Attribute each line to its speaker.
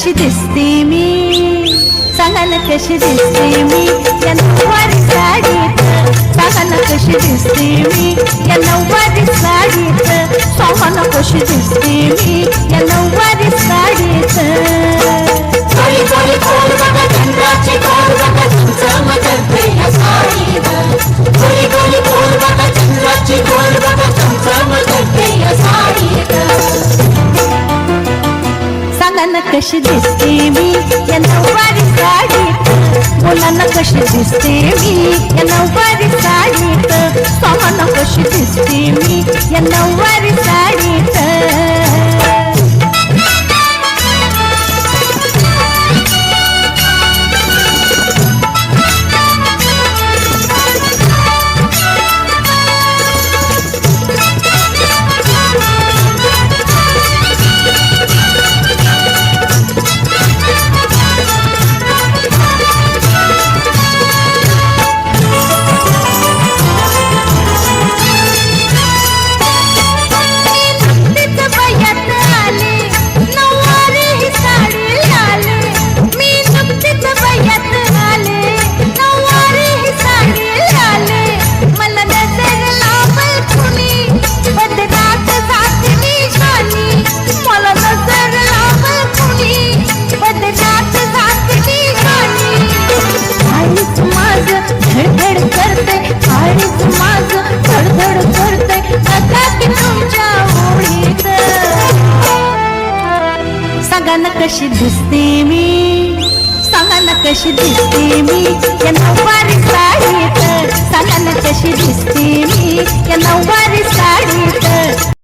Speaker 1: कशी दिसते मी, सांगा ना कशी दिसते मी या नऊवारी साडीत, सांगा ना कशी दिसते मी या नऊवारी साडीत, सांगा ना कशी दिसते मी या नऊवारी साडीत.
Speaker 2: गोरी गोरी गोर बघा चंद्राची गोर बघा चमचमते या साडीत, गोरी गोरी गोर बघा चंद्राची गोर बघा चमचमते या साडीत.
Speaker 1: सांगा ना कशी दिसते मी या नऊवारी साडीत, बोला ना कशी दिसते मी या नऊवारी साडीत, सांगा ना कशी दिसते मी या नऊवारी साडीत. सांगा ना कशी दिसते मी, सांगा ना कशी दिसते मी या नऊवारी साडीत, सांगा ना कशी दिसते